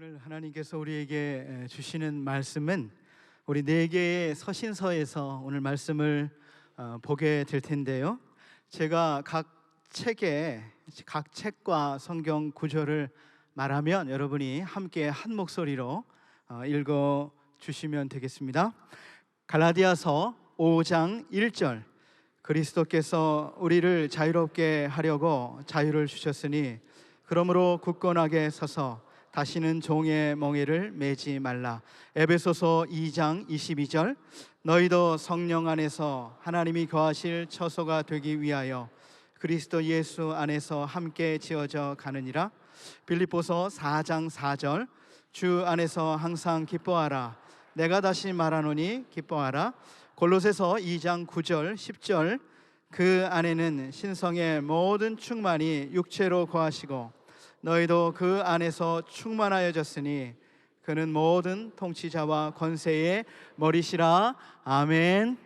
오늘 하나님께서 우리에게 주시는 말씀은 우리 네 개의 서신서에서 오늘 말씀을 보게 될 텐데요. 제가 각 책과 성경 구절을 말하면 여러분이 함께 한 목소리로 읽어 주시면 되겠습니다. 갈라디아서 5장 1절, 그리스도께서 우리를 자유롭게 하려고 자유를 주셨으니 그러므로 굳건하게 서서 다시는 종의 멍에를 매지 말라. 에베소서 2장 22절, 너희도 성령 안에서 하나님이 거하실 처소가 되기 위하여 그리스도 예수 안에서 함께 지어져 가느니라. 빌립보서 4장 4절, 주 안에서 항상 기뻐하라. 내가 다시 말하노니 기뻐하라. 골로새서 2장 9절 10절, 그 안에는 신성의 모든 충만이 육체로 거하시고 너희도 그 안에서 충만하여졌으니 그는 모든 통치자와 권세의 머리시라. 아멘.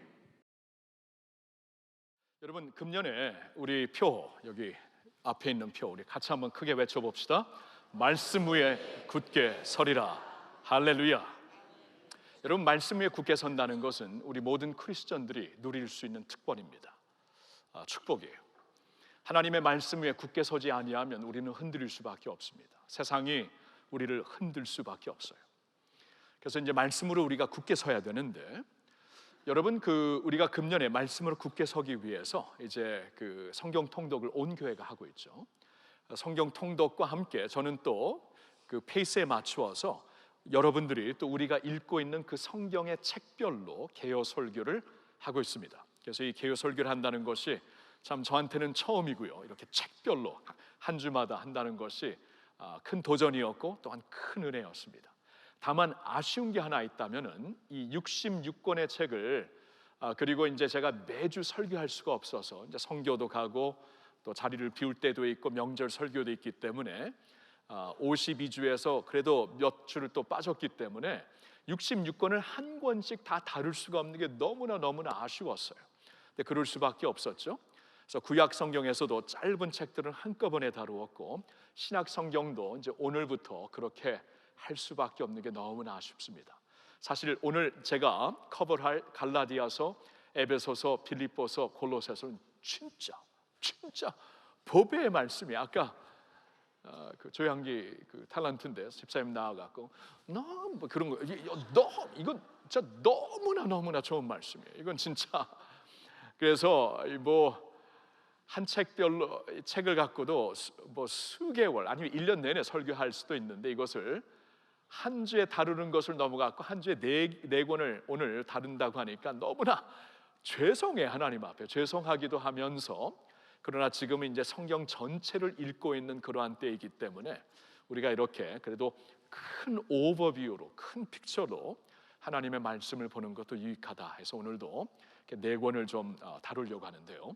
여러분, 금년에 우리 표, 여기 앞에 있는 표 우리 같이 한번 크게 외쳐봅시다. 말씀 위에 굳게 서리라. 할렐루야. 여러분, 말씀 위에 굳게 선다는 것은 우리 모든 크리스천들이 누릴 수 있는 특권입니다. 축복이에요. 하나님의 말씀 위에 굳게 서지 아니하면 우리는 흔들릴 수밖에 없습니다. 세상이 우리를 흔들 수밖에 없어요. 그래서 이제 말씀으로 우리가 굳게 서야 되는데, 여러분, 우리가 금년에 말씀으로 굳게 서기 위해서 이제 성경 통독을 온 교회가 하고 있죠. 성경 통독과 함께 저는 또 그 페이스에 맞추어서 여러분들이 또 우리가 읽고 있는 그 성경의 책별로 개요 설교를 하고 있습니다. 그래서 이 개요 설교를 한다는 것이 참 저한테는 처음이고요. 이렇게 책별로 한 주마다 한다는 것이 큰 도전이었고 또한 큰 은혜였습니다. 다만 아쉬운 게 하나 있다면은 이 66권의 책을 그리고 이제 제가 매주 설교할 수가 없어서 이제 선교도 가고 또 자리를 비울 때도 있고 명절 설교도 있기 때문에 52주에서 그래도 몇 주를 또 빠졌기 때문에 66권을 한 권씩 다 다룰 수가 없는 게 너무나 아쉬웠어요. 근데 그럴 수밖에 없었죠. 그래서 구약 성경에서도 짧은 책들은 한꺼번에 다루었고 신약 성경도 이제 오늘부터 그렇게 할 수밖에 없는 게 너무나 아쉽습니다. 사실 오늘 제가 커버할 갈라디아서, 에베소서, 빌립보서, 골로새서는 진짜 보배의 말씀이 아까 그 조양기 탤런트인데 집사님 나와갖고 너무 그런 거 이건 진짜 너무나 좋은 말씀이에요. 이건 진짜. 그래서 한 책별로 책을 갖고도 수개월 아니면 1년 내내 설교할 수도 있는데 이것을 한 주에 다루는 것을 넘어갔고 한 주에 네 권을 오늘 다룬다고 하니까 너무나 죄송해. 하나님 앞에 죄송하기도 하면서, 그러나 지금은 이제 성경 전체를 읽고 있는 그러한 때이기 때문에 우리가 이렇게 그래도 큰 오버뷰로, 큰 픽처로 하나님의 말씀을 보는 것도 유익하다 해서 오늘도 이렇게 네 권을 좀 다루려고 하는데요.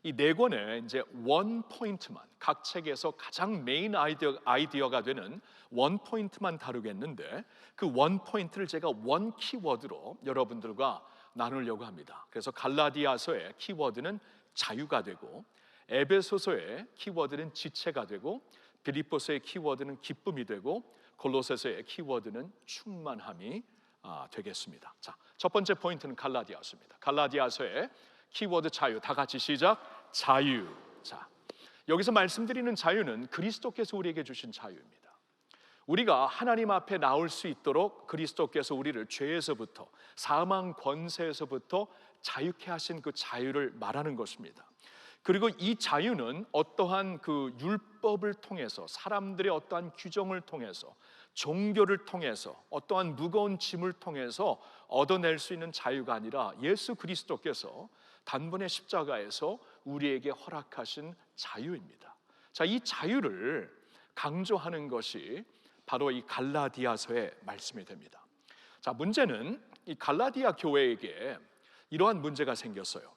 이 네 권에 이제 원 포인트만, 각 책에서 가장 메인 아이디어가 되는 원 포인트만 다루겠는데 그 원 포인트를 제가 원 키워드로 여러분들과 나누려고 합니다. 그래서 갈라디아서의 키워드는 자유가 되고, 에베소서의 키워드는 지체가 되고, 빌립보서의 키워드는 기쁨이 되고, 골로새서의 키워드는 충만함이 되겠습니다. 자, 첫 번째 포인트는 갈라디아서입니다. 갈라디아서의 키워드 자유, 다 같이 시작. 자유. 자, 여기서 말씀드리는 자유는 그리스도께서 우리에게 주신 자유입니다. 우리가 하나님 앞에 나올 수 있도록 그리스도께서 우리를 죄에서부터, 사망 권세에서부터 자유케 하신 그 자유를 말하는 것입니다. 그리고 이 자유는 어떠한 그 율법을 통해서, 사람들의 어떠한 규정을 통해서, 종교를 통해서, 어떠한 무거운 짐을 통해서 얻어낼 수 있는 자유가 아니라 예수 그리스도께서 단번에 십자가에서 우리에게 허락하신 자유입니다. 자, 이 자유를 강조하는 것이 바로 이 갈라디아서의 말씀이 됩니다. 자, 문제는 이 갈라디아 교회에게 이러한 문제가 생겼어요.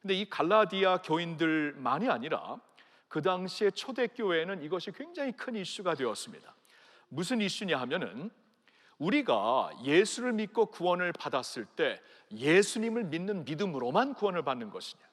근데 이 갈라디아 교인들만이 아니라 그 당시에 초대교회에는 이것이 굉장히 큰 이슈가 되었습니다. 무슨 이슈냐 하면은 우리가 예수를 믿고 구원을 받았을 때 예수님을 믿는 믿음으로만 구원을 받는 것이냐,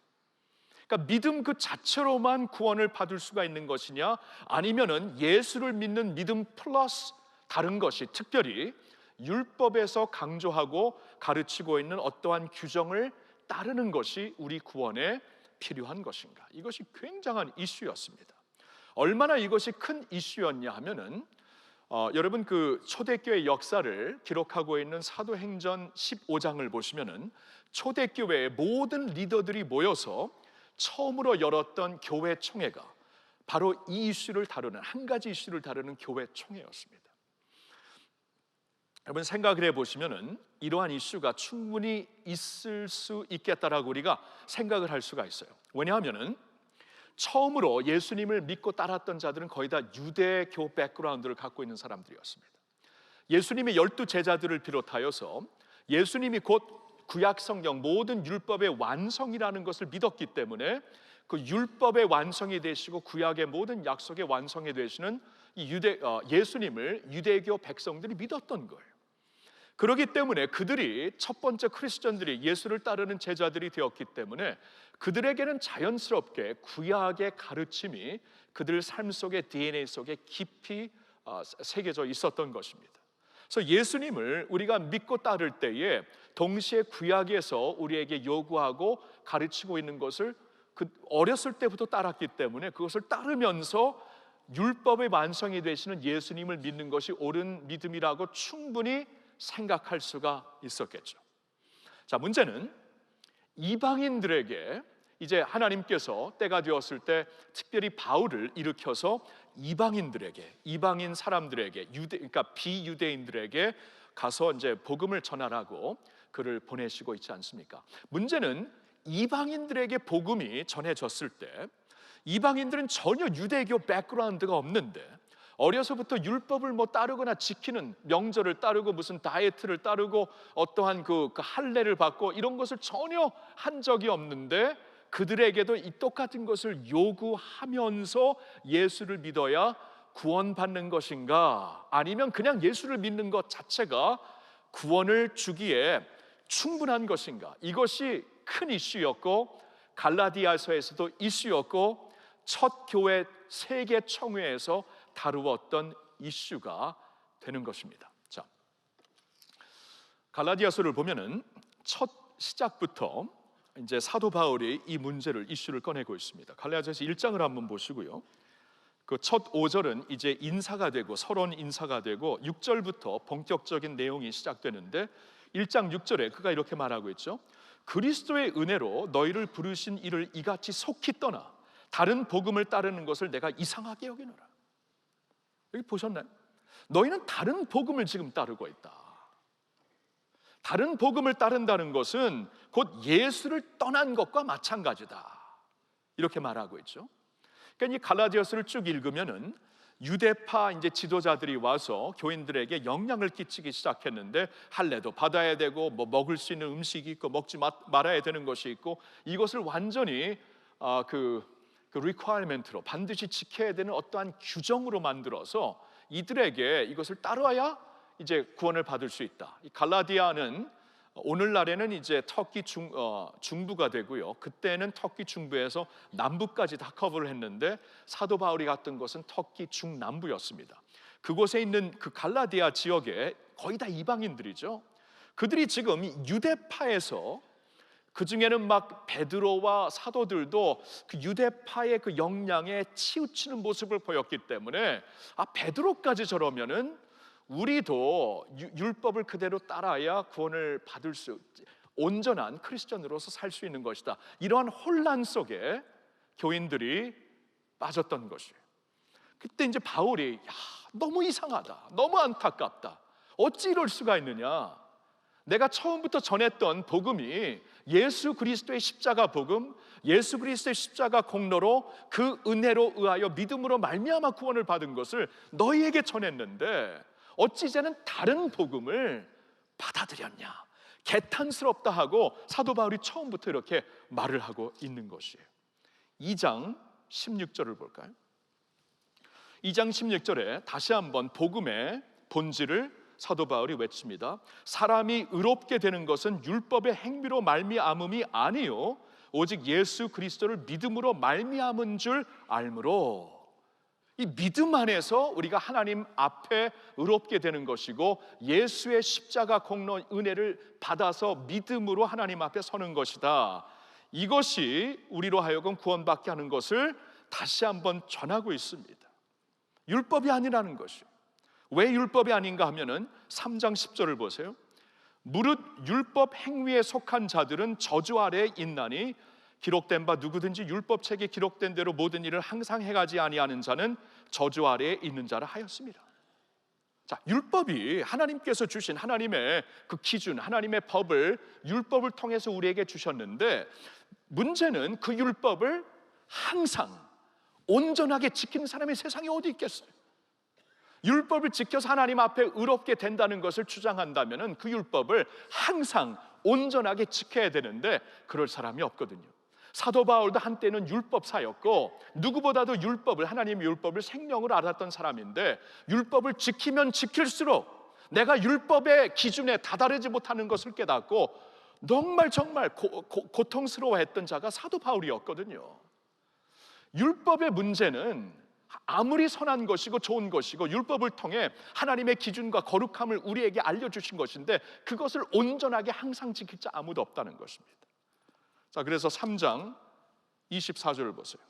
그러니까 그러니까 믿음 그 자체로만 구원을 받을 수가 있는 것이냐, 아니면은 예수를 믿는 믿음 플러스 다른 것이, 특별히 율법에서 강조하고 가르치고 있는 어떠한 규정을 따르는 것이 우리 구원에 필요한 것인가? 이것이 굉장한 이슈였습니다. 얼마나 이것이 큰 이슈였냐 하면은 여러분 그 초대교회 역사를 기록하고 있는 사도행전 15장을 보시면은 초대교회의 모든 리더들이 모여서 처음으로 열었던 교회 총회가 바로 이 이슈를 다루는, 한 가지 이슈를 다루는 교회 총회였습니다. 여러분 생각을 해보시면은 이러한 이슈가 충분히 있을 수 있겠다라고 우리가 생각을 할 수가 있어요. 왜냐하면은 처음으로 예수님을 믿고 따랐던 자들은 거의 다 유대교 백그라운드를 갖고 있는 사람들이었습니다. 예수님의 12 제자들을 비롯하여서 예수님이 곧 구약 성경 모든 율법의 완성이라는 것을 믿었기 때문에 그 율법의 완성이 되시고 구약의 모든 약속의 완성이 되시는 이 예수님을 유대교 백성들이 믿었던 거예요. 그렇기 때문에 그들이 첫 번째 크리스천들이 예수를 따르는 제자들이 되었기 때문에 그들에게는 자연스럽게 구약의 가르침이 그들 삶 속의 DNA 속에 깊이 새겨져 있었던 것입니다. 그래서 예수님을 우리가 믿고 따를 때에 동시에 구약에서 우리에게 요구하고 가르치고 있는 것을 그 어렸을 때부터 따랐기 때문에 그것을 따르면서 율법의 완성이 되시는 예수님을 믿는 것이 옳은 믿음이라고 충분히 생각할 수가 있었겠죠. 자, 문제는 이방인들에게 이제 하나님께서 때가 되었을 때 특별히 바울을 일으켜서 이방인들에게, 이방인 사람들에게, 그러니까 비유대인들에게 가서 이제 복음을 전하라고 그를 보내시고 있지 않습니까? 문제는 이방인들에게 복음이 전해졌을 때 이방인들은 전혀 유대교 백그라운드가 없는데 어려서부터 율법을 뭐 따르거나 지키는, 명절을 따르고 무슨 다이어트를 따르고 어떠한 그 할례를 받고 이런 것을 전혀 한 적이 없는데 그들에게도 이 똑같은 것을 요구하면서 예수를 믿어야 구원받는 것인가, 아니면 그냥 예수를 믿는 것 자체가 구원을 주기에 충분한 것인가? 이것이 큰 이슈였고 갈라디아서에서도 이슈였고 첫 교회 세계 청회에서 다루었던 이슈가 되는 것입니다. 자, 갈라디아서를 보면은 첫 시작부터 이제 사도 바울이 이 문제를, 이슈를 꺼내고 있습니다. 갈라디아서 1장을 한번 보시고요. 그 첫 5절은 이제 인사가 되고 서론 인사가 되고 6절부터 본격적인 내용이 시작되는데 1장 6절에 그가 이렇게 말하고 있죠. 그리스도의 은혜로 너희를 부르신 이를 이같이 속히 떠나 다른 복음을 따르는 것을 내가 이상하게 여기노라. 여기 보셨나요? 너희는 다른 복음을 지금 따르고 있다. 다른 복음을 따른다는 것은 곧 예수를 떠난 것과 마찬가지다. 이렇게 말하고 있죠. 그러니까 이 갈라디아서를 쭉 읽으면은 유대파 이제 지도자들이 와서 교인들에게 영향을 끼치기 시작했는데 할례도 받아야 되고 뭐 먹을 수 있는 음식이 있고 먹지 말아야 되는 것이 있고 이것을 완전히 그 requirement로 반드시 지켜야 되는 어떠한 규정으로 만들어서 이들에게 이것을 따라야 이제 구원을 받을 수 있다. 이 갈라디아는 오늘날에는 이제 터키 중부가 되고요. 그때는 터키 중부에서 남부까지 다 커버를 했는데 사도 바울이 갔던 것은 터키 중남부였습니다. 그곳에 있는 그 갈라디아 지역에 거의 다 이방인들이죠. 그들이 지금 유대파에서 그 중에는 막 베드로와 사도들도 그 유대파의 그 영향에 치우치는 모습을 보였기 때문에 베드로까지 저러면은 우리도 율법을 그대로 따라야 구원을 받을 수, 온전한 크리스천으로서 살 수 있는 것이다. 이러한 혼란 속에 교인들이 빠졌던 것이에요. 그때 이제 바울이 너무 이상하다, 너무 안타깝다, 어찌 이럴 수가 있느냐. 내가 처음부터 전했던 복음이 예수 그리스도의 십자가 복음, 예수 그리스도의 십자가 공로로 그 은혜로 의하여 믿음으로 말미암아 구원을 받은 것을 너희에게 전했는데 어찌 이제는 다른 복음을 받아들였냐, 개탄스럽다 하고 사도 바울이 처음부터 이렇게 말을 하고 있는 것이에요. 2장 16절을 볼까요? 2장 16절에 다시 한번 복음의 본질을 사도 바울이 외칩니다. 사람이 의롭게 되는 것은 율법의 행위로 말미암음이 아니요 오직 예수 그리스도를 믿음으로 말미암은 줄 알므로. 이 믿음 안에서 우리가 하나님 앞에 의롭게 되는 것이고, 예수의 십자가 공로 은혜를 받아서 믿음으로 하나님 앞에 서는 것이다. 이것이 우리로 하여금 구원받게 하는 것을 다시 한번 전하고 있습니다. 율법이 아니라는 것이요. 왜 율법이 아닌가 하면은 3장 10절을 보세요. 무릇 율법 행위에 속한 자들은 저주 아래에 있나니 기록된 바 누구든지 율법책에 기록된 대로 모든 일을 항상 행하지 아니하는 자는 저주 아래에 있는 자라 하였습니다. 자, 율법이 하나님께서 주신 하나님의 그 기준, 하나님의 법을 율법을 통해서 우리에게 주셨는데, 문제는 그 율법을 항상 온전하게 지키는 사람이 세상에 어디 있겠어요? 율법을 지켜서 하나님 앞에 의롭게 된다는 것을 주장한다면 그 율법을 항상 온전하게 지켜야 되는데 그럴 사람이 없거든요. 사도 바울도 한때는 율법사였고 누구보다도 율법을, 하나님의 율법을 생명으로 알았던 사람인데, 율법을 지키면 지킬수록 내가 율법의 기준에 다다르지 못하는 것을 깨닫고 정말 고통스러워했던 자가 사도 바울이었거든요. 율법의 문제는 아무리 선한 것이고 좋은 것이고 율법을 통해 하나님의 기준과 거룩함을 우리에게 알려주신 것인데, 그것을 온전하게 항상 지킬 자 아무도 없다는 것입니다. 자, 그래서 3장 24절을 보세요.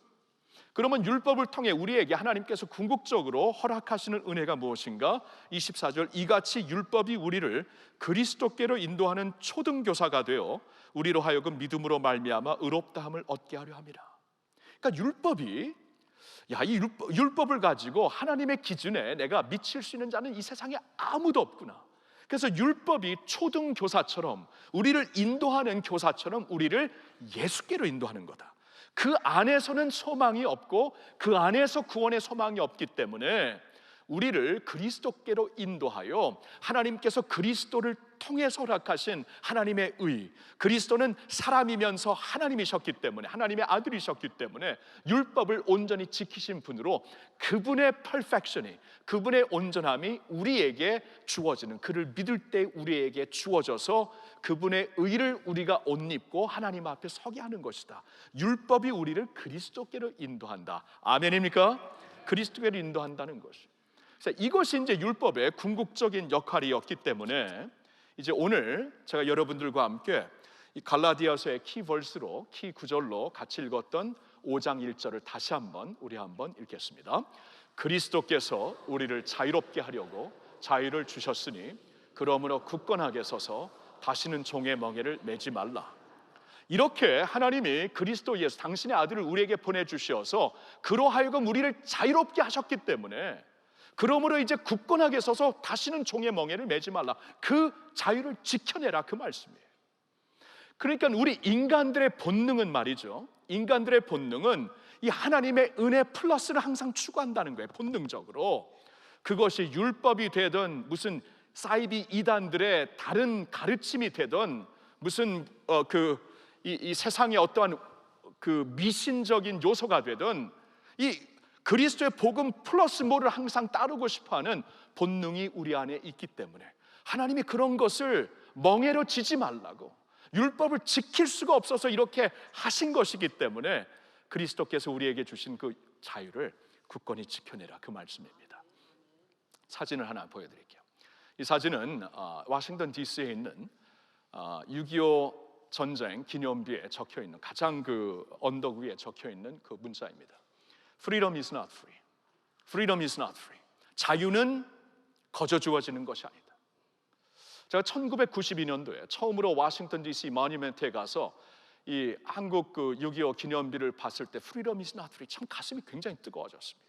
그러면 율법을 통해 우리에게 하나님께서 궁극적으로 허락하시는 은혜가 무엇인가? 24절, 이같이 율법이 우리를 그리스도께로 인도하는 초등교사가 되어 우리로 하여금 믿음으로 말미암아 의롭다함을 얻게 하려 함이라. 그러니까 율법이, 이 율법을 가지고 하나님의 기준에 내가 미칠 수 있는 자는 이 세상에 아무도 없구나. 그래서 율법이 초등교사처럼, 우리를 인도하는 교사처럼 우리를 예수께로 인도하는 거다. 그 안에서는 소망이 없고 그 안에서 구원의 소망이 없기 때문에 우리를 그리스도께로 인도하여 하나님께서 그리스도를 통해서 허락하신 하나님의 의, 그리스도는 사람이면서 하나님이셨기 때문에, 하나님의 아들이셨기 때문에 율법을 온전히 지키신 분으로 그분의 perfection이, 그분의 온전함이 우리에게 주어지는, 그를 믿을 때 우리에게 주어져서 그분의 의를 우리가 옷 입고 하나님 앞에 서게 하는 것이다. 율법이 우리를 그리스도께로 인도한다. 아멘입니까? 그리스도께로 인도한다는 것이. 이것이 이제 율법의 궁극적인 역할이었기 때문에 이제 오늘 제가 여러분들과 함께 이 갈라디아서의 키벌스로, 키 구절로 같이 읽었던 5장 1절을 다시 한번 우리 한번 읽겠습니다. 그리스도께서 우리를 자유롭게 하려고 자유를 주셨으니 그러므로 굳건하게 서서 다시는 종의 멍에를 매지 말라. 이렇게 하나님이 그리스도 예수, 당신의 아들을 우리에게 보내주셔서 그로 하여금 우리를 자유롭게 하셨기 때문에, 그러므로 이제 굳건하게 서서 다시는 종의 멍에를 매지 말라. 그 자유를 지켜내라, 그 말씀이에요. 그러니까 우리 인간들의 본능은 말이죠, 인간들의 본능은 이 하나님의 은혜 플러스를 항상 추구한다는 거예요. 본능적으로. 그것이 율법이 되든 무슨 사이비 이단들의 다른 가르침이 되든 무슨 이 세상의 어떠한 그 미신적인 요소가 되든, 이 그리스도의 복음 플러스 뭐를 항상 따르고 싶어하는 본능이 우리 안에 있기 때문에 하나님이 그런 것을 멍에로 지지 말라고, 율법을 지킬 수가 없어서 이렇게 하신 것이기 때문에 그리스도께서 우리에게 주신 그 자유를 굳건히 지켜내라, 그 말씀입니다. 사진을 하나 보여드릴게요. 이 사진은 워싱턴 DC에 있는 6.25 전쟁 기념비에 적혀있는, 가장 그 언덕 위에 적혀있는 그 문자입니다. Freedom is not free. Freedom is not free. 자유는 거저 주어지는 것이 아니다. 제가 1992년도에 처음으로 워싱턴 DC 모니멘트에 가서 이 한국 그 6.25 기념비를 봤을 때 Freedom is not free, 참 가슴이 굉장히 뜨거워졌습니다.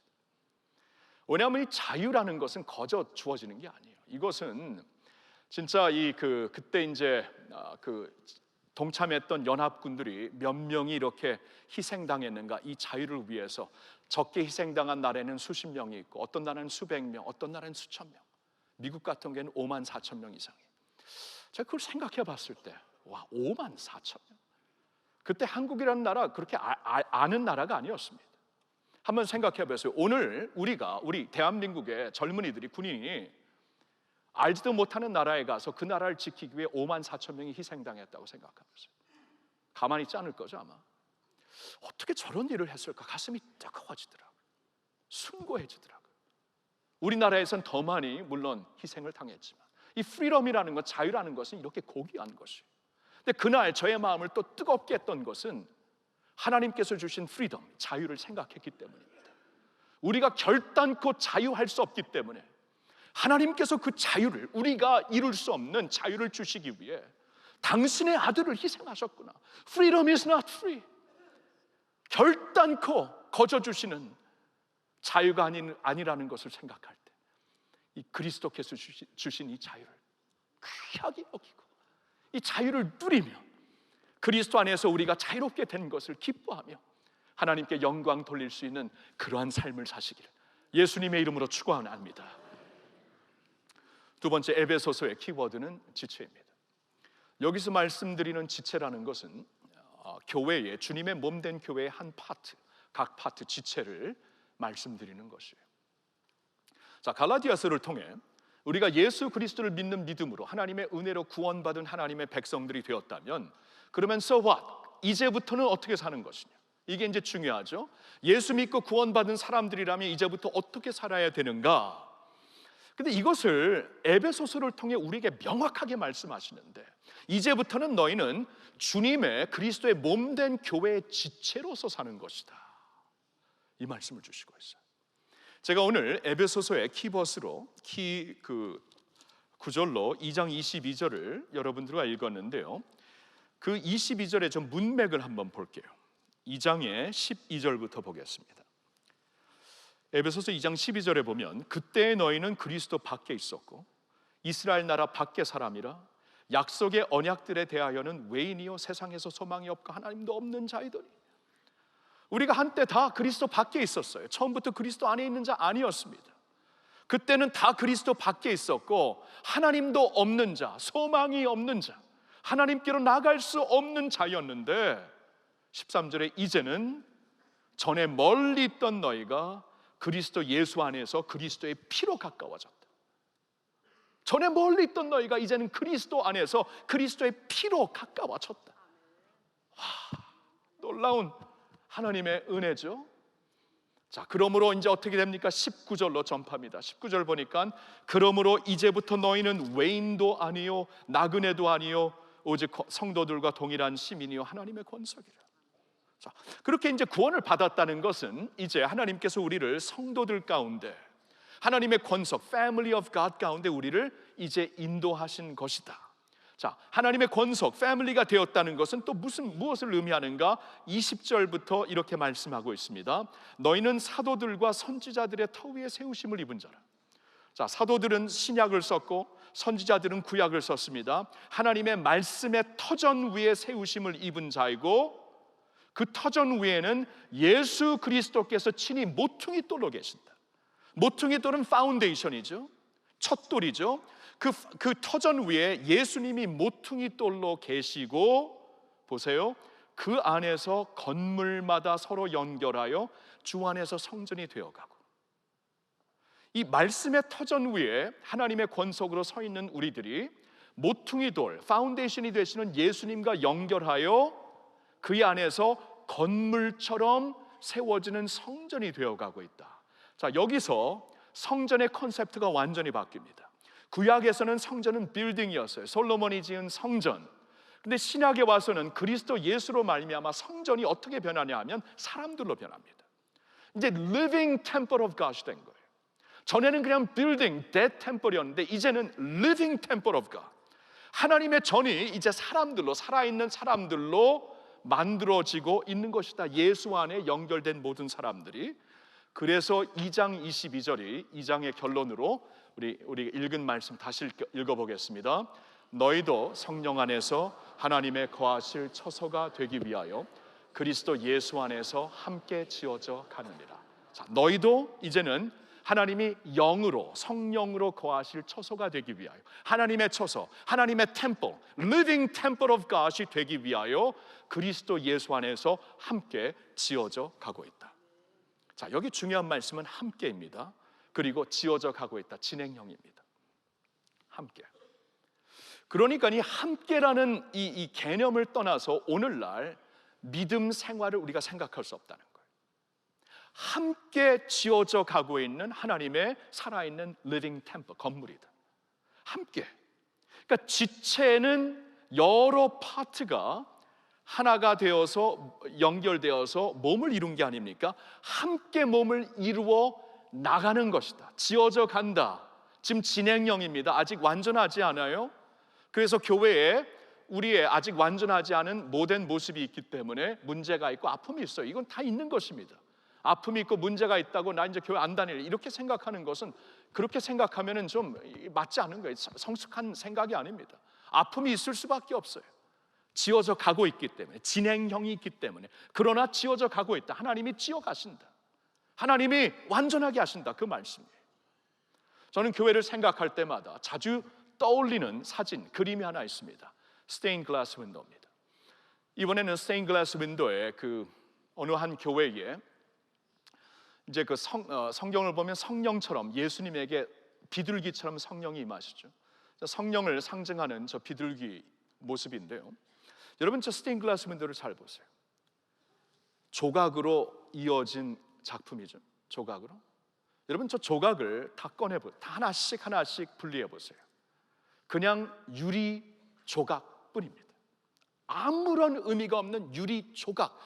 왜냐하면 이 자유라는 것은 거저 주어지는 게 아니에요. 이것은 진짜 그때 이제 그 동참했던 연합군들이 몇 명이 이렇게 희생당했는가, 이 자유를 위해서. 적게 희생당한 나라에는 수십 명이 있고 어떤 나라는 수백 명, 어떤 나라는 수천 명, 미국 같은 경우는 5만 4천 명 이상이에요. 제가 그걸 생각해 봤을 때, 와, 5만 4천 명. 그때 한국이라는 나라 그렇게 아는 나라가 아니었습니다. 한번 생각해 보세요. 오늘 우리 대한민국의 젊은이들이, 군인이 알지도 못하는 나라에 가서 그 나라를 지키기 위해 5만 4천 명이 희생당했다고 생각하면서, 가만히 있지 않을 거죠 아마. 어떻게 저런 일을 했을까? 가슴이 뜨거워지더라고요. 숭고해지더라고요. 우리나라에선 더 많이 물론 희생을 당했지만 이 프리덤이라는 것, 자유라는 것은 이렇게 고귀한 것이에요. 근데 그날 저의 마음을 또 뜨겁게 했던 것은 하나님께서 주신 프리덤, 자유를 생각했기 때문입니다. 우리가 결단코 자유할 수 없기 때문에 하나님께서 그 자유를, 우리가 이룰 수 없는 자유를 주시기 위해 당신의 아들을 희생하셨구나. Freedom is not free. 결단코 거저주시는 자유가 아니라는 것을 생각할 때 이 그리스도께서 주신 이 자유를 귀하게 여기고 이 자유를 누리며 그리스도 안에서 우리가 자유롭게 된 것을 기뻐하며 하나님께 영광 돌릴 수 있는 그러한 삶을 사시기를 예수님의 이름으로 축원합니다. 두 번째, 에베소서의 키워드는 지체입니다. 여기서 말씀드리는 지체라는 것은 교회의, 주님의 몸된 교회의 한 파트, 각 파트 지체를 말씀드리는 것이에요. 자, 갈라디아서를 통해 우리가 예수 그리스도를 믿는 믿음으로 하나님의 은혜로 구원받은 하나님의 백성들이 되었다면 그러면 so what? 이제부터는 어떻게 사는 것이냐? 이게 이제 중요하죠. 예수 믿고 구원받은 사람들이라면 이제부터 어떻게 살아야 되는가? 근데 이것을 에베소서를 통해 우리에게 명확하게 말씀하시는데 이제부터는 너희는 주님의 그리스도의 몸된 교회의 지체로서 사는 것이다. 이 말씀을 주시고 있어요. 제가 오늘 에베소서의 키버스로 구절로 2장 22절을 여러분들과 읽었는데요. 그 22절의 좀 문맥을 한번 볼게요. 2장의 12절부터 보겠습니다. 에베소서 2장 12절에 보면 그때 너희는 그리스도 밖에 있었고 이스라엘 나라 밖의 사람이라 약속의 언약들에 대하여는 외인이요 세상에서 소망이 없고 하나님도 없는 자이더니 우리가 한때 다 그리스도 밖에 있었어요. 처음부터 그리스도 안에 있는 자 아니었습니다. 그때는 다 그리스도 밖에 있었고 하나님도 없는 자, 소망이 없는 자, 하나님께로 나갈 수 없는 자였는데 13절에 이제는 전에 멀리 있던 너희가 그리스도 예수 안에서 그리스도의 피로 가까워졌다. 전에 멀리 있던 너희가 이제는 그리스도 안에서 그리스도의 피로 가까워졌다. 놀라운 하나님의 은혜죠. 자, 그러므로 이제 어떻게 됩니까? 19절로 전파합니다. 19절 보니까 그러므로 이제부터 너희는 외인도 아니요 나그네도 아니요 오직 성도들과 동일한 시민이요 하나님의 권속이라. 자, 그렇게 이제 구원을 받았다는 것은 이제 하나님께서 우리를 성도들 가운데 하나님의 권속, Family of God 가운데 우리를 이제 인도하신 것이다. 자, 하나님의 권속, 패밀리가 되었다는 것은 또 무엇을 의미하는가? 20절부터 이렇게 말씀하고 있습니다. 너희는 사도들과 선지자들의 터 위에 세우심을 입은 자라. 자, 사도들은 신약을 썼고 선지자들은 구약을 썼습니다. 하나님의 말씀의 터전 위에 세우심을 입은 자이고 그 터전 위에는 예수 그리스도께서 친히 모퉁이 돌로 계신다. 모퉁이 돌은 파운데이션이죠. 첫 돌이죠. 그 터전 위에 예수님이 모퉁이 돌로 계시고 보세요. 그 안에서 건물마다 서로 연결하여 주 안에서 성전이 되어가고 이 말씀의 터전 위에 하나님의 권속으로 서 있는 우리들이 모퉁이 돌, 파운데이션이 되시는 예수님과 연결하여 그 안에서 건물처럼 세워지는 성전이 되어가고 있다. 자, 여기서 성전의 컨셉트가 완전히 바뀝니다. 구약에서는 성전은 빌딩이었어요. 솔로몬이 지은 성전. 근데 신약에 와서는 그리스도 예수로 말미암아 성전이 어떻게 변하냐 하면 사람들로 변합니다. 이제 living temple of God이 된 거예요. 전에는 그냥 building, dead temple이었는데 이제는 living temple of God. 하나님의 전이 이제 사람들로, 살아있는 사람들로 만들어지고 있는 것이다. 예수 안에 연결된 모든 사람들이. 그래서 2장 22절이 2장의 결론으로 우리 읽은 말씀 다시 읽어보겠습니다. 너희도 성령 안에서 하나님의 거하실 처소가 되기 위하여 그리스도 예수 안에서 함께 지어져 가느니라. 자, 너희도 이제는 하나님이 영으로 성령으로 거하실 처소가 되기 위하여 하나님의 처소, 하나님의 템플, living temple of God이 되기 위하여 그리스도 예수 안에서 함께 지어져 가고 있다. 자, 여기 중요한 말씀은 함께입니다. 그리고 지어져 가고 있다. 진행형입니다. 함께. 그러니까 이 함께라는 이 개념을 떠나서 오늘날 믿음 생활을 우리가 생각할 수 없다는 거예요. 함께 지어져 가고 있는 하나님의 살아있는 리빙 템플, 건물이다. 함께. 그러니까 지체는 여러 파트가 하나가 되어서 연결되어서 몸을 이룬 게 아닙니까? 함께 몸을 이루어 나가는 것이다. 지어져 간다. 지금 진행형입니다. 아직 완전하지 않아요. 그래서 교회에 우리의 아직 완전하지 않은 모든 모습이 있기 때문에 문제가 있고 아픔이 있어요. 이건 다 있는 것입니다. 아픔이 있고 문제가 있다고 나 이제 교회 안 다닐래 이렇게 생각하는 것은, 그렇게 생각하면은 좀 맞지 않은 거예요. 성숙한 생각이 아닙니다. 아픔이 있을 수밖에 없어요. 지어져 가고 있기 때문에, 진행형이 있기 때문에. 그러나 지어져 가고 있다. 하나님이 지어 가신다. 하나님이 완전하게 하신다. 그 말씀이에요. 저는 교회를 생각할 때마다 자주 떠올리는 사진, 그림이 하나 있습니다. 스테인 글라스 윈도우입니다. 이번에는 스테인 글라스 윈도우에 그 어느 한 교회에 이제 그 성경을 보면 성령처럼, 예수님에게 비둘기처럼 성령이 임하시죠. 성령을 상징하는 저 비둘기 모습인데요. 여러분, 저 스테인 글라스 윈도우를 잘 보세요. 조각으로 이어진 작품이죠. 조각으로. 여러분, 저 조각을 다 꺼내보세요. 다 하나씩 하나씩 분리해 보세요. 그냥 유리 조각뿐입니다. 아무런 의미가 없는 유리 조각,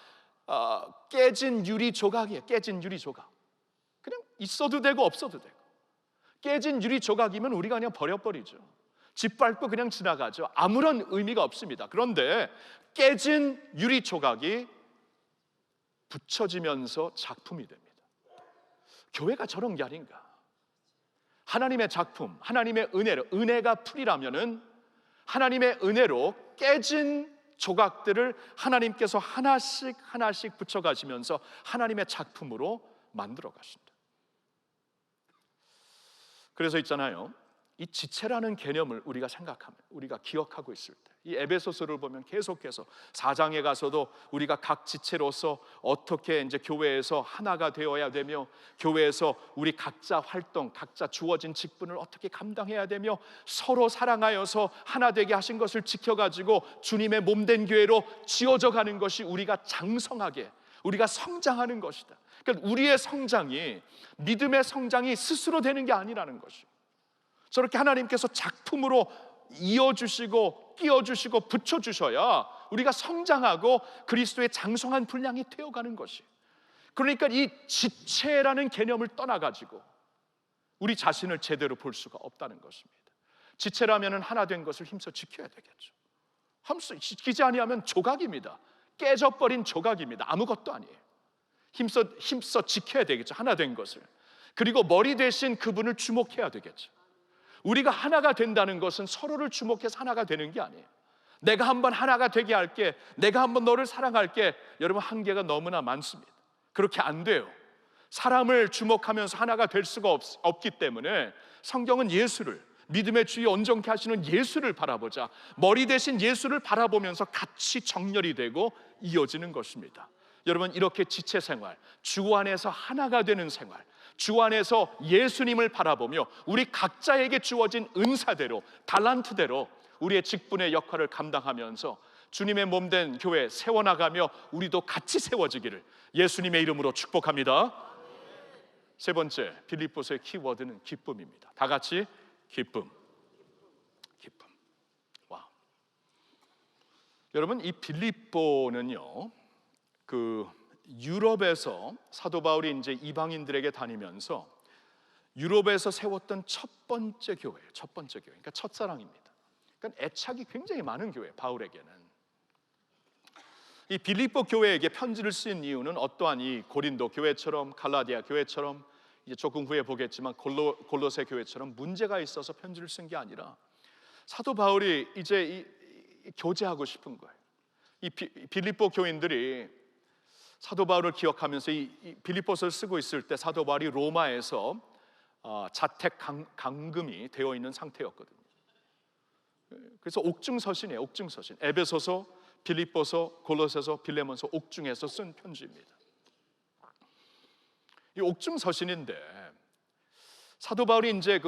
깨진 유리 조각이에요. 깨진 유리 조각. 그냥 있어도 되고 없어도 되고. 깨진 유리 조각이면 우리가 그냥 버려버리죠. 짓밟고 그냥 지나가죠. 아무런 의미가 없습니다. 그런데 깨진 유리 조각이 붙여지면서 작품이 됩니다. 교회가 저런 게 아닌가. 하나님의 작품, 하나님의 은혜로, 은혜가 풀이라면은 하나님의 은혜로 깨진 조각들을 하나님께서 하나씩 하나씩 붙여가시면서 하나님의 작품으로 만들어 가신다. 그래서 있잖아요, 이 지체라는 개념을 우리가 생각하면, 우리가 기억하고 있을 때, 이 에베소서를 보면 계속해서 4장에 가서도 우리가 각 지체로서 어떻게 이제 교회에서 하나가 되어야 되며, 교회에서 우리 각자 활동, 각자 주어진 직분을 어떻게 감당해야 되며, 서로 사랑하여서 하나 되게 하신 것을 지켜가지고 주님의 몸된 교회로 지어져 가는 것이 우리가 장성하게, 우리가 성장하는 것이다. 그러니까 우리의 성장이, 믿음의 성장이 스스로 되는 게 아니라는 것이죠. 저렇게 하나님께서 작품으로 이어주시고 끼워주시고 붙여주셔야 우리가 성장하고 그리스도의 장성한 분량이 되어가는 것이. 그러니까 이 지체라는 개념을 떠나가지고 우리 자신을 제대로 볼 수가 없다는 것입니다. 지체라면 하나 된 것을 힘써 지켜야 되겠죠. 힘써 지키지 아니하면 조각입니다. 깨져버린 조각입니다. 아무것도 아니에요. 힘써 지켜야 되겠죠. 하나 된 것을. 그리고 머리 대신 그분을 주목해야 되겠죠. 우리가 하나가 된다는 것은 서로를 주목해서 하나가 되는 게 아니에요. 내가 한번 하나가 되게 할게, 내가 한번 너를 사랑할게. 여러분, 한계가 너무나 많습니다. 그렇게 안 돼요. 사람을 주목하면서 하나가 될 수가 없기 때문에 성경은 예수를, 믿음의 주의 온전케 하시는 예수를 바라보자, 머리 대신 예수를 바라보면서 같이 정렬이 되고 이어지는 것입니다. 여러분, 이렇게 지체 생활, 주 안에서 하나가 되는 생활, 주 안에서 예수님을 바라보며 우리 각자에게 주어진 은사대로, 달란트대로 우리의 직분의 역할을 감당하면서 주님의 몸된 교회 세워나가며 우리도 같이 세워지기를 예수님의 이름으로 축복합니다. 세 번째, 빌립보서의 키워드는 기쁨입니다. 다 같이 기쁨. 기쁨. 와. 여러분, 이 빌립보는요, 유럽에서 사도 바울이 이제 이방인들에게 다니면서 유럽에서 세웠던 첫 번째 교회예요. 첫 번째 교회. 그러니까 첫사랑입니다. 그러니까 애착이 굉장히 많은 교회, 바울에게는. 이 빌립보 교회에게 편지를 쓴 이유는 어떠한 이 고린도 교회처럼, 갈라디아 교회처럼, 이제 조금 후에 보겠지만 골로새 교회처럼 문제가 있어서 편지를 쓴 게 아니라 사도 바울이 이제 교제하고 싶은 거예요. 이 빌립보 교인들이 사도 바울을 기억하면서 이 빌립보서를 쓰고 있을 때 사도 바울이 로마에서 자택 감금이 되어 있는 상태였거든요. 그래서 옥중서신이에요. 옥중서신. 에베소서, 빌립보서, 골로새서, 빌레몬서 옥중에서 쓴 편지입니다. 이 옥중서신인데 사도 바울이 이제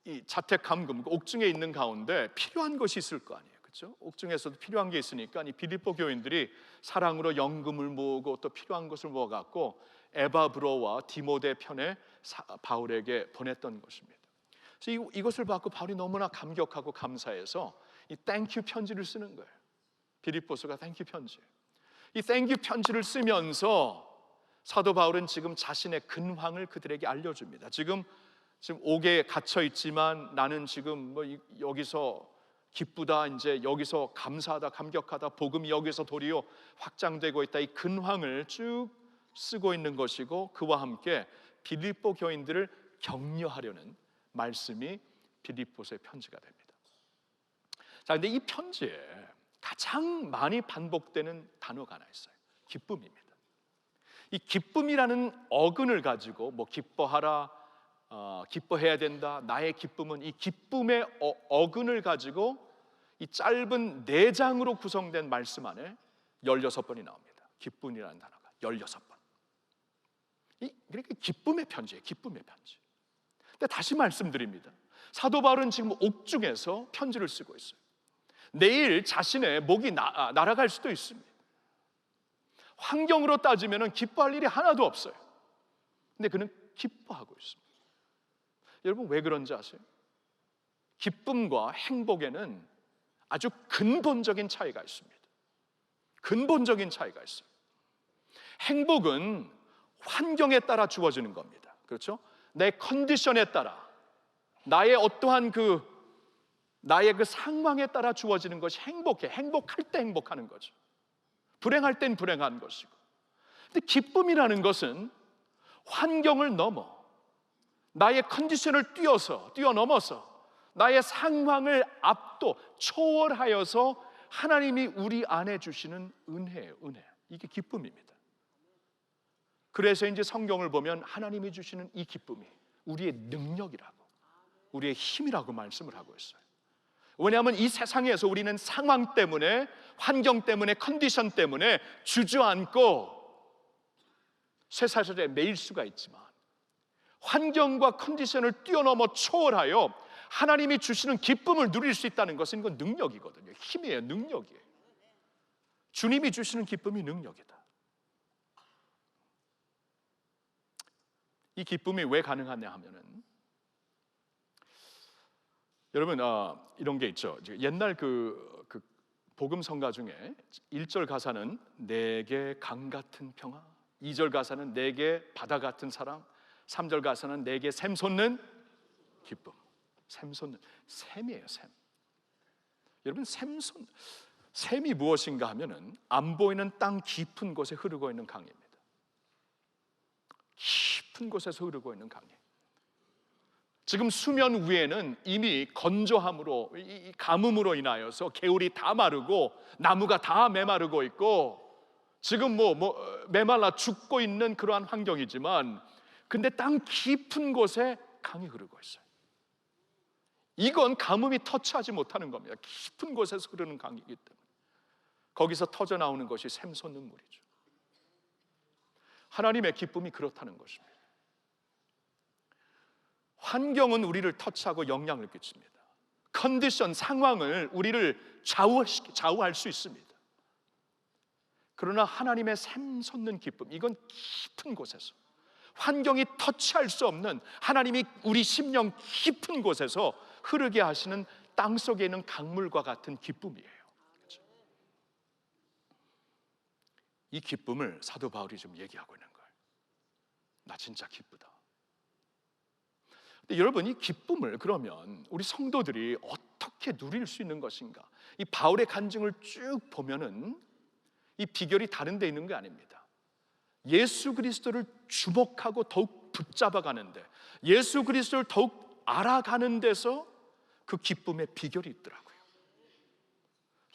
이 자택 감금, 옥중에 있는 가운데 필요한 것이 있을 거 아니에요, 그렇죠? 옥중에서도 필요한 게 있으니까 이 빌립보 교인들이 사랑으로 연금을 모으고 또 필요한 것을 모아갖고 에바브로와 디모데 편에 바울에게 보냈던 것입니다. 그래서 이것을 받고 바울이 너무나 감격하고 감사해서 이 땡큐 편지를 쓰는 거예요. 빌립보서가 땡큐 편지. 이 땡큐 편지를 쓰면서 사도 바울은 지금 자신의 근황을 그들에게 알려줍니다. 지금 옥에 갇혀 있지만 나는 지금 여기서 기쁘다, 이제 여기서 감사하다, 감격하다, 복음이 여기서 도리어 확장되고 있다, 이 근황을 쭉 쓰고 있는 것이고, 그와 함께 빌립보 교인들을 격려하려는 말씀이 빌립보서의 편지가 됩니다. 자, 근데 이 편지에 가장 많이 반복되는 단어가 하나 있어요. 기쁨입니다. 이 기쁨이라는 어근을 가지고 기뻐하라, 기뻐해야 된다, 나의 기쁨은, 이 기쁨의 어근을 가지고 이 짧은 4장으로 구성된 말씀 안에 16번이 나옵니다. 기쁨이라는 단어가 16번. 그러니까 기쁨의 편지예요. 기쁨의 편지. 근데 다시 말씀드립니다. 사도 바울은 지금 옥중에서 편지를 쓰고 있어요. 내일 자신의 목이 날아갈 수도 있습니다. 환경으로 따지면 기뻐할 일이 하나도 없어요. 근데 그는 기뻐하고 있습니다. 여러분, 왜 그런지 아세요? 기쁨과 행복에는 아주 근본적인 차이가 있습니다. 근본적인 차이가 있어요. 행복은 환경에 따라 주어지는 겁니다. 그렇죠? 내 컨디션에 따라, 나의 어떠한 나의 그 상황에 따라 주어지는 것이 행복해. 행복할 때 행복하는 거죠. 불행할 땐 불행한 것이고. 근데 기쁨이라는 것은 환경을 넘어, 나의 컨디션을 뛰어넘어서 나의 상황을 초월하여서 하나님이 우리 안에 주시는 은혜예요. 은혜. 이게 기쁨입니다. 그래서 이제 성경을 보면 하나님이 주시는 이 기쁨이 우리의 능력이라고, 우리의 힘이라고 말씀을 하고 있어요. 왜냐하면 이 세상에서 우리는 상황 때문에, 환경 때문에, 컨디션 때문에 주저앉고 쇠사슬에 매일 수가 있지만, 환경과 컨디션을 뛰어넘어 초월하여 하나님이 주시는 기쁨을 누릴 수 있다는 것은 이건 능력이거든요. 힘이에요. 능력이에요. 주님이 주시는 기쁨이 능력이다. 이 기쁨이 왜 가능하냐 하면은, 여러분, 이런 게 있죠. 옛날 그 복음 성가 중에 1절 가사는 내게 강 같은 평화, 2절 가사는 내게 바다 같은 사랑, 3절 가사는 내게 샘 솟는 기쁨. 샘 솟는, 샘이에요. 샘. 여러분, 샘이 무엇인가 하면은 안 보이는 땅 깊은 곳에 흐르고 있는 강입니다. 깊은 곳에서 흐르고 있는 강이에요. 지금 수면 위에는 이미 건조함으로, 이 가뭄으로 인하여서 개울이 다 마르고 나무가 다 메마르고 있고 지금 메말라 죽고 있는 그러한 환경이지만, 근데 땅 깊은 곳에 강이 흐르고 있어요. 이건 가뭄이 터치하지 못하는 겁니다. 깊은 곳에서 흐르는 강이기 때문에 거기서 터져 나오는 것이 샘솟는 물이죠. 하나님의 기쁨이 그렇다는 것입니다. 환경은 우리를 터치하고 영향을 끼칩니다. 컨디션, 상황을 우리를 좌우할 수 있습니다. 그러나 하나님의 샘솟는 기쁨, 이건 깊은 곳에서, 환경이 터치할 수 없는, 하나님이 우리 심령 깊은 곳에서 흐르게 하시는 땅속에 있는 강물과 같은 기쁨이에요. 그렇죠? 이 기쁨을 사도 바울이 좀 얘기하고 있는 거예요. 나 진짜 기쁘다. 근데 여러분, 이 기쁨을 그러면 우리 성도들이 어떻게 누릴 수 있는 것인가? 이 바울의 간증을 쭉 보면은 이 비결이 다른 데 있는 게 아닙니다. 예수 그리스도를 주목하고 더욱 붙잡아가는데, 예수 그리스도를 더욱 알아가는 데서 그 기쁨의 비결이 있더라고요.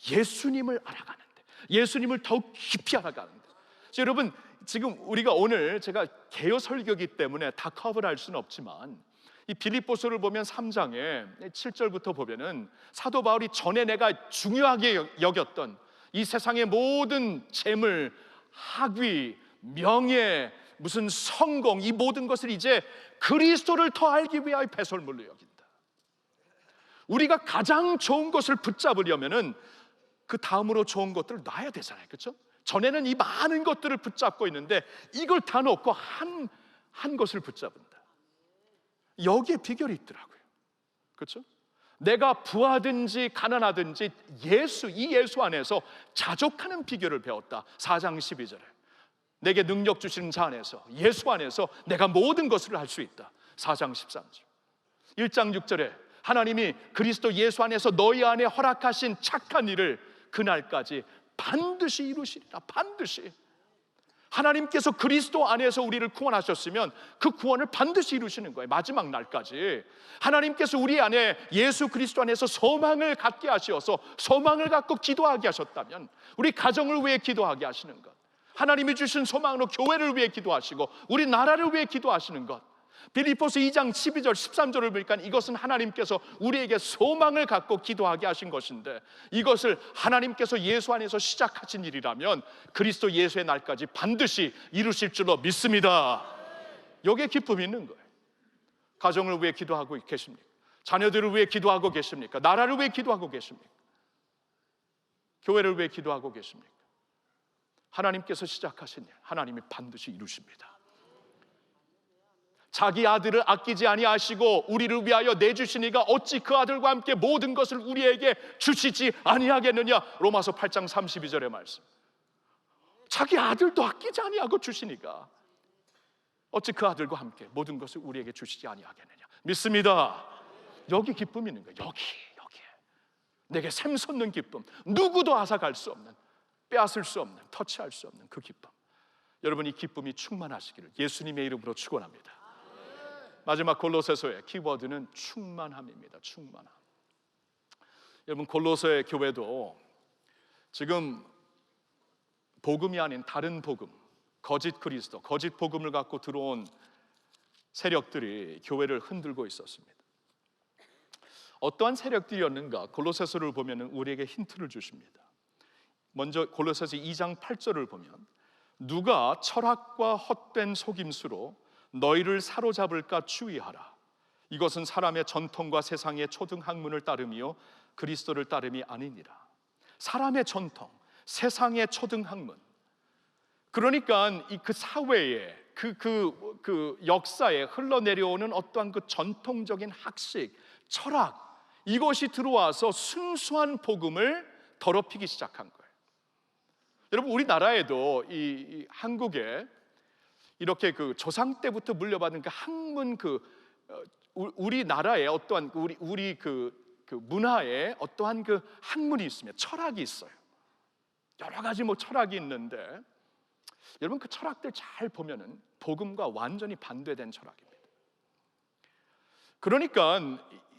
예수님을 알아가는데, 예수님을 더욱 깊이 알아가는데. 여러분, 지금 우리가 오늘 제가 개요 설교이기 때문에 다 커버를 할 수는 없지만, 이 빌립보서를 보면 3장에 7절부터 보면은 사도 바울이 전에 내가 중요하게 여겼던 이 세상의 모든 재물, 학위, 명예, 무슨 성공, 이 모든 것을 이제 그리스도를 더 알기 위하여 배설물로 여긴다. 우리가 가장 좋은 것을 붙잡으려면은 그 다음으로 좋은 것들을 놔야 되잖아요, 그렇죠? 전에는 이 많은 것들을 붙잡고 있는데 이걸 다 놓고 한 것을 붙잡는다. 여기에 비결이 있더라고요, 그렇죠? 내가 부하든지 가난하든지 이 예수 안에서 자족하는 비결을 배웠다. 4장 12절에 내게 능력 주시는 자 안에서, 예수 안에서 내가 모든 것을 할 수 있다. 4장 13절 1장 6절에 하나님이 그리스도 예수 안에서 너희 안에 허락하신 착한 일을 그날까지 반드시 이루시리라. 반드시. 하나님께서 그리스도 안에서 우리를 구원하셨으면 그 구원을 반드시 이루시는 거예요. 마지막 날까지. 하나님께서 우리 안에 예수 그리스도 안에서 소망을 갖게 하시어서 소망을 갖고 기도하게 하셨다면, 우리 가정을 위해 기도하게 하시는 것, 하나님이 주신 소망으로 교회를 위해 기도하시고 우리 나라를 위해 기도하시는 것, 빌립보서 2장 12절 13절을 보니까 이것은 하나님께서 우리에게 소망을 갖고 기도하게 하신 것인데, 이것을 하나님께서 예수 안에서 시작하신 일이라면 그리스도 예수의 날까지 반드시 이루실 줄로 믿습니다. 여기에 기쁨이 있는 거예요. 가정을 위해 기도하고 계십니까? 자녀들을 위해 기도하고 계십니까? 나라를 위해 기도하고 계십니까? 교회를 위해 기도하고 계십니까? 하나님께서 시작하신 일, 하나님이 반드시 이루십니다. 자기 아들을 아끼지 아니하시고 우리를 위하여 내주시니가 어찌 그 아들과 함께 모든 것을 우리에게 주시지 아니하겠느냐. 로마서 8장 32절의 말씀. 자기 아들도 아끼지 아니하고 주시니까 어찌 그 아들과 함께 모든 것을 우리에게 주시지 아니하겠느냐. 믿습니다. 여기 기쁨이 있는 거예요. 여기에 내게 샘솟는 기쁨, 누구도 앗아갈 수 없는, 빼앗을 수 없는, 터치할 수 없는 그 기쁨. 여러분, 이 기쁨이 충만하시기를 예수님의 이름으로 축원합니다. 마지막 골로새서의 키워드는 충만함입니다. 충만함. 여러분, 골로새 교회도 지금 복음이 아닌 다른 복음, 거짓 그리스도, 거짓 복음을 갖고 들어온 세력들이 교회를 흔들고 있었습니다. 어떠한 세력들이었는가? 골로새서를 보면 우리에게 힌트를 주십니다. 먼저 골로새서 2장 8절을 보면 누가 철학과 헛된 속임수로 너희를 사로잡을까 주의하라. 이것은 사람의 전통과 세상의 초등학문을 따름이요 그리스도를 따름이 아니니라. 사람의 전통, 세상의 초등학문. 그러니까 그 사회에 그 역사에 흘러내려오는 어떠한 그 전통적인 학식, 철학, 이것이 들어와서 순수한 복음을 더럽히기 시작한 거예요. 여러분, 우리나라에도 이 한국에 이렇게 그 조상 때부터 물려받은 그 학문, 우리나라의 어떠한 우리 문화에 어떠한 그 학문이 있으면 철학이 있어요. 여러 가지 철학이 있는데 여러분, 그 철학들 잘 보면은 복음과 완전히 반대된 철학입니다. 그러니까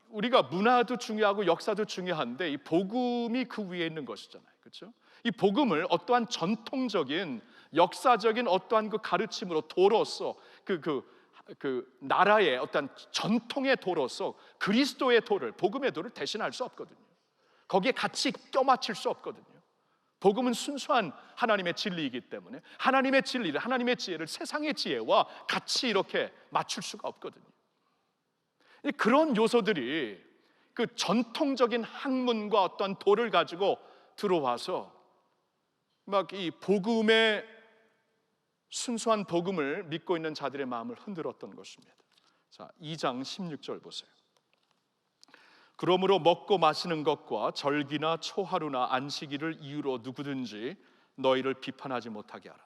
우리가 문화도 중요하고 역사도 중요한데 이 복음이 그 위에 있는 것이잖아요, 그렇죠? 이 복음을 어떠한 전통적인 역사적인 어떠한 그 가르침으로 도로서 그 나라의 어떠한 전통의 도로서 그리스도의 도를, 복음의 도를 대신할 수 없거든요. 거기에 같이 껴맞출 수 없거든요. 복음은 순수한 하나님의 진리이기 때문에 하나님의 진리를, 하나님의 지혜를 세상의 지혜와 같이 이렇게 맞출 수가 없거든요. 그런 요소들이 그 전통적인 학문과 어떤 도를 가지고 들어와서 막 이 복음의 순수한 복음을 믿고 있는 자들의 마음을 흔들었던 것입니다. 자, 2장 16절 보세요. 그러므로 먹고 마시는 것과 절기나 초하루나 안식일을 이유로 누구든지 너희를 비판하지 못하게 하라.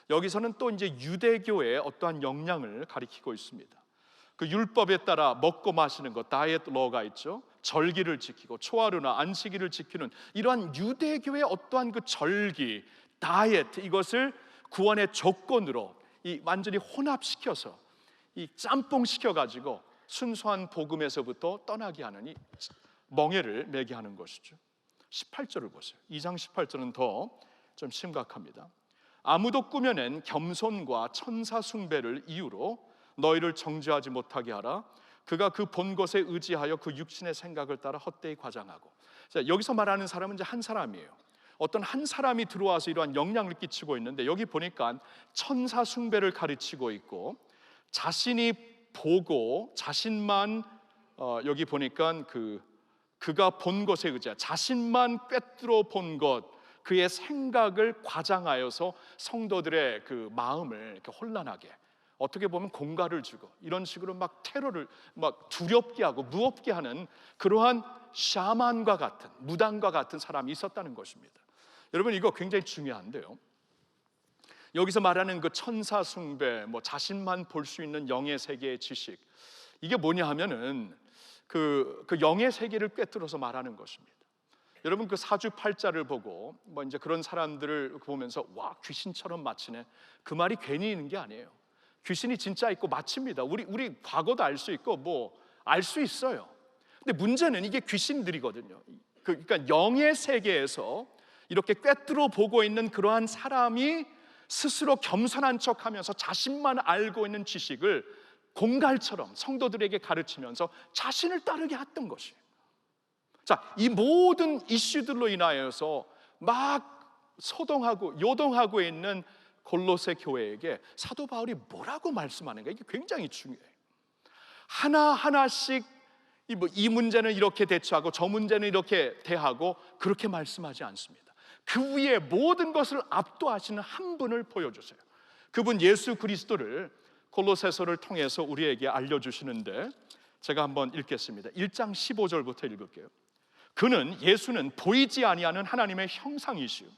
여기서는 또 이제 유대교의 어떠한 역량을 가리키고 있습니다. 그 율법에 따라 먹고 마시는 것, 다이어트 러가 있죠. 절기를 지키고 초하루나 안식일을 지키는 이러한 유대교의 어떠한 그 절기, 다이어트, 이것을 구원의 조건으로 완전히 혼합시켜서 이 짬뽕시켜 가지고 순수한 복음에서부터 떠나게 하는 이 멍해를 매게 하는 것이죠. 18절을 보세요. 2장 18절은 더 좀 심각합니다. 아무도 꾸며낸 겸손과 천사 숭배를 이유로 너희를 정죄하지 못하게 하라. 그가 그 본 것에 의지하여 그 육신의 생각을 따라 헛되이 과장하고. 자, 여기서 말하는 사람은 이제 한 사람이에요. 어떤 한 사람이 들어와서 이러한 영향을 끼치고 있는데, 여기 보니까 천사 숭배를 가르치고 있고, 자신이 보고 자신만 여기 보니까 그 그가 본 것에 의지해 자신만 꿰뚫어 본 것, 그의 생각을 과장하여서 성도들의 그 마음을 이렇게 혼란하게, 어떻게 보면 공갈을 주고 이런 식으로 막 테러를 막 두렵게 하고 무섭게 하는 그러한 샤만과 같은, 무당과 같은 사람이 있었다는 것입니다. 여러분, 이거 굉장히 중요한데요, 여기서 말하는 그 천사 숭배, 뭐 자신만 볼 수 있는 영의 세계의 지식, 이게 뭐냐 하면은 그 영의 세계를 꿰뚫어서 말하는 것입니다. 여러분, 그 사주팔자를 보고 뭐 이제 그런 사람들을 보면서 와, 귀신처럼 마치네, 그 말이 괜히 있는 게 아니에요. 귀신이 진짜 있고 마칩니다. 우리 과거도 알 수 있고 뭐 알 수 있어요. 근데 문제는 이게 귀신들이거든요. 그러니까 영의 세계에서 이렇게 꿰뚫어 보고 있는 그러한 사람이 스스로 겸손한 척하면서 자신만 알고 있는 지식을 공갈처럼 성도들에게 가르치면서 자신을 따르게 했던 것이에요. 자, 이 모든 이슈들로 인하여서 막 소동하고 요동하고 있는 골로새 교회에게 사도 바울이 뭐라고 말씀하는가, 이게 굉장히 중요해요. 하나하나씩 이 문제는 이렇게 대처하고 저 문제는 이렇게 대하고 그렇게 말씀하지 않습니다. 그 위에 모든 것을 압도하시는 한 분을 보여주세요. 그분 예수 그리스도를 골로새서를 통해서 우리에게 알려주시는데, 제가 한번 읽겠습니다. 1장 15절부터 읽을게요. 그는, 예수는 보이지 아니하는 하나님의 형상이시요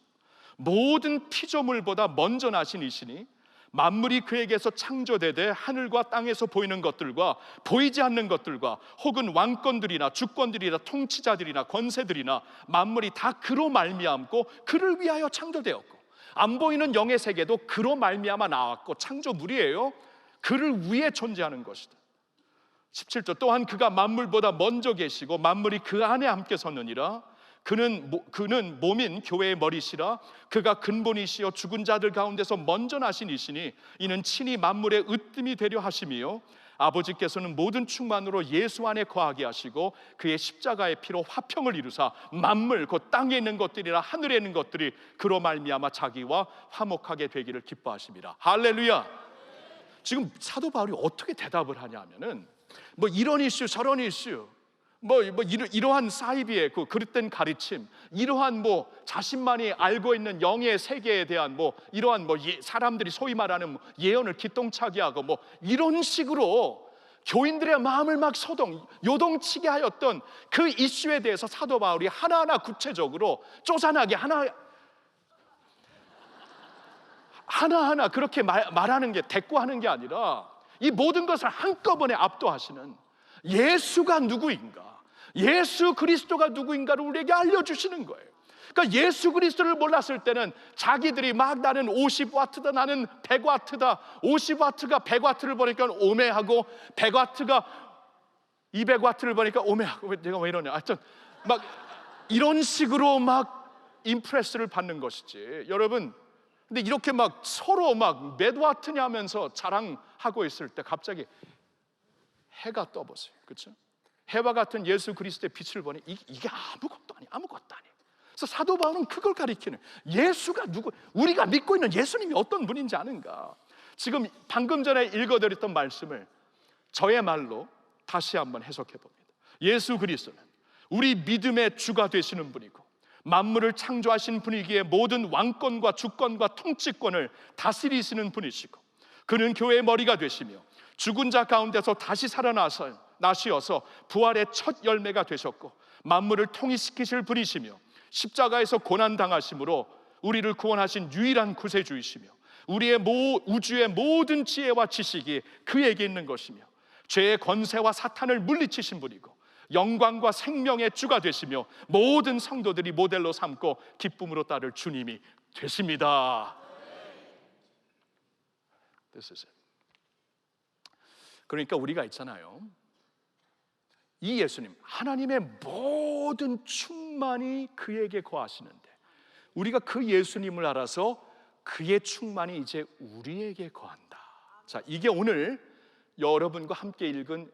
모든 피조물보다 먼저 나신 이시니 만물이 그에게서 창조되되 하늘과 땅에서 보이는 것들과 보이지 않는 것들과 혹은 왕권들이나 주권들이나 통치자들이나 권세들이나 만물이 다 그로 말미암고 그를 위하여 창조되었고, 안 보이는 영의 세계도 그로 말미암아 나왔고 창조물이에요. 그를 위해 존재하는 것이다. 17절, 또한 그가 만물보다 먼저 계시고 만물이 그 안에 함께 섰느니라. 그는 몸인 교회의 머리시라. 그가 근본이시여 죽은 자들 가운데서 먼저 나신 이시니 이는 친히 만물의 으뜸이 되려 하심이요 아버지께서는 모든 충만으로 예수 안에 거하게 하시고 그의 십자가의 피로 화평을 이루사 만물, 곧 땅에 있는 것들이나 하늘에 있는 것들이 그로 말미암아 자기와 화목하게 되기를 기뻐하심이라. 할렐루야. 지금 사도 바울이 어떻게 대답을 하냐면은 뭐 이런 이슈 저런 이슈, 이러한 사이비의 그 그릇된 가르침, 이러한 뭐 자신만이 알고 있는 영의 세계에 대한 이러한 사람들이 소위 말하는 예언을 기똥차게 하고 이런 식으로 교인들의 마음을 막 요동치게 하였던 그 이슈에 대해서 사도 바울이 하나하나 구체적으로 쪼잔하게 하나하나 그렇게 말하는 게, 대꾸하는 게 아니라 이 모든 것을 한꺼번에 압도하시는 예수가 누구인가, 예수 그리스도가 누구인가를 우리에게 알려주시는 거예요. 그러니까 예수 그리스도를 몰랐을 때는 자기들이 막 나는 50와트다, 나는 100와트다, 50와트가 100와트를 보니까 오매하고 100와트가 200와트를 보니까 오매하고, 내가 왜 이러냐, 하여튼 막 이런 식으로 막 임프레스를 받는 것이지. 여러분, 근데 이렇게 막 서로 막 몇 와트냐 하면서 자랑하고 있을 때 갑자기 해가 떠보세요. 그렇죠? 해와 같은 예수 그리스도의 빛을 보니 이게 아무것도 아니. 그래서 사도 바울은 그걸 가리키는, 예수가 누구, 우리가 믿고 있는 예수님이 어떤 분인지 아는가. 지금 방금 전에 읽어드렸던 말씀을 저의 말로 다시 한번 해석해 봅니다. 예수 그리스도는 우리 믿음의 주가 되시는 분이고 만물을 창조하신 분이기에 모든 왕권과 주권과 통치권을 다스리시는 분이시고, 그는 교회의 머리가 되시며 죽은 자 가운데서 다시 살아나셔서 부활의 첫 열매가 되셨고 만물을 통일시키실 분이시며 십자가에서 고난당하심으로 우리를 구원하신 유일한 구세주이시며 우리의 우주의 모든 지혜와 지식이 그에게 있는 것이며 죄의 권세와 사탄을 물리치신 분이고 영광과 생명의 주가 되시며 모든 성도들이 모델로 삼고 기쁨으로 따를 주님이 되십니다. This is it. 그러니까 우리가 있잖아요, 이 예수님, 하나님의 모든 충만이 그에게 거하시는데 우리가 그 예수님을 알아서 그의 충만이 이제 우리에게 거한다. 자, 이게 오늘 여러분과 함께 읽은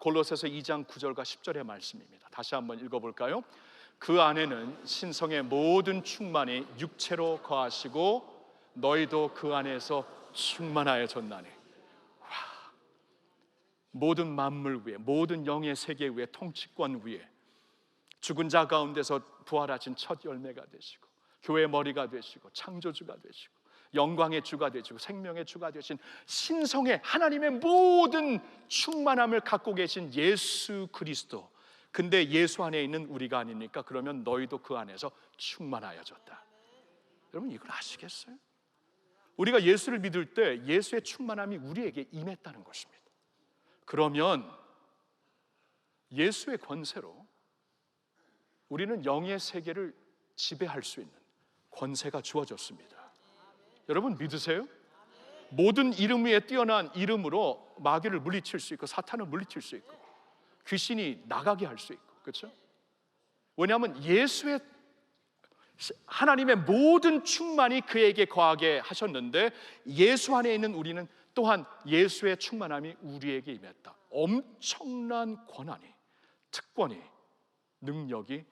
골로새서 2장 9절과 10절의 말씀입니다. 다시 한번 읽어볼까요? 그 안에는 신성의 모든 충만이 육체로 거하시고 너희도 그 안에서 충만하여졌나니. 모든 만물 위에, 모든 영의 세계 위에, 통치권 위에 죽은 자 가운데서 부활하신 첫 열매가 되시고 교회의 머리가 되시고 창조주가 되시고 영광의 주가 되시고 생명의 주가 되신 신성의 하나님의 모든 충만함을 갖고 계신 예수 그리스도. 근데 예수 안에 있는 우리가 아닙니까? 그러면 너희도 그 안에서 충만하여졌다. 여러분 이걸 아시겠어요? 우리가 예수를 믿을 때 예수의 충만함이 우리에게 임했다는 것입니다. 그러면 예수의 권세로 우리는 영의 세계를 지배할 수 있는 권세가 주어졌습니다. 여러분 믿으세요? 모든 이름 위에 뛰어난 이름으로 마귀를 물리칠 수 있고 사탄을 물리칠 수 있고 귀신이 나가게 할 수 있고, 그렇죠? 왜냐하면 예수의 하나님의 모든 충만이 그에게 거하게 하셨는데 예수 안에 있는 우리는 또한 예수의 충만함이 우리에게 임했다. 엄청난 권한이, 특권이, 능력이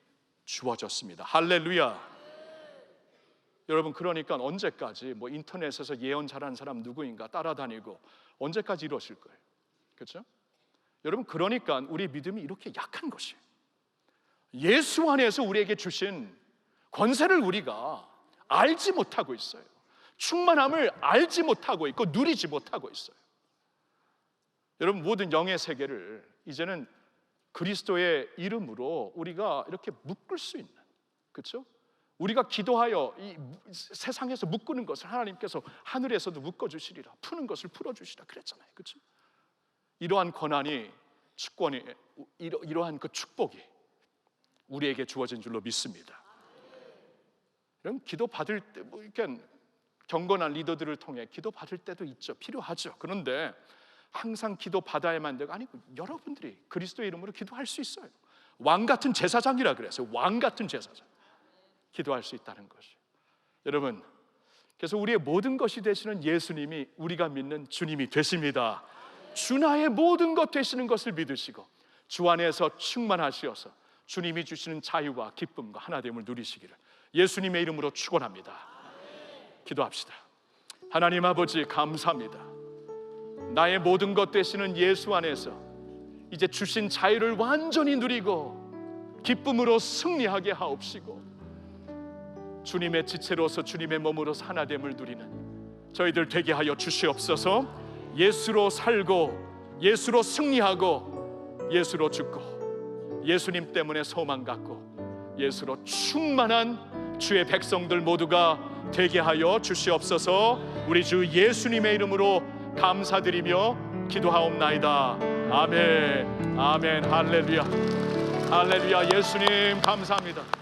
주어졌습니다. 할렐루야. 여러분 그러니까 언제까지 뭐 인터넷에서 예언 잘하는 사람 누구인가 따라다니고 언제까지 이러실 거예요? 그렇죠? 여러분 그러니까 우리 믿음이 이렇게 약한 것이에요. 예수 안에서 우리에게 주신 권세를 우리가 알지 못하고 있어요. 충만함을 알지 못하고 있고 누리지 못하고 있어요. 여러분 모든 영의 세계를 이제는 그리스도의 이름으로 우리가 이렇게 묶을 수 있는, 그렇죠? 우리가 기도하여 이 세상에서 묶는 것을 하나님께서 하늘에서도 묶어주시리라, 푸는 것을 풀어주시라 그랬잖아요, 그렇죠? 이러한 권한이, 축권이, 이러한 그 축복이 우리에게 주어진 줄로 믿습니다. 여러분 기도 받을 때 뭐 이렇게 경건한 리더들을 통해 기도 받을 때도 있죠, 필요하죠. 그런데 항상 기도 받아야만 되고 아니고 여러분들이 그리스도의 이름으로 기도할 수 있어요. 왕 같은 제사장이라 그랬어요. 왕 같은 제사장. 기도할 수 있다는 것이. 여러분, 그래서 우리의 모든 것이 되시는 예수님이 우리가 믿는 주님이 되십니다. 주 나의 모든 것 되시는 것을 믿으시고 주 안에서 충만하시어서 주님이 주시는 자유와 기쁨과 하나됨을 누리시기를 예수님의 이름으로 축원합니다. 기도합시다. 하나님 아버지 감사합니다. 나의 모든 것 되시는 예수 안에서 이제 주신 자유를 완전히 누리고 기쁨으로 승리하게 하옵시고 주님의 지체로서 주님의 몸으로서 하나됨을 누리는 저희들 되게 하여 주시옵소서. 예수로 살고 예수로 승리하고 예수로 죽고 예수님 때문에 소망 갖고 예수로 충만한 주의 백성들 모두가 되게 하여 주시옵소서. 우리 주 예수님의 이름으로 감사드리며 기도하옵나이다. 아멘. 아멘. 할렐루야. 할렐루야. 예수님 감사합니다.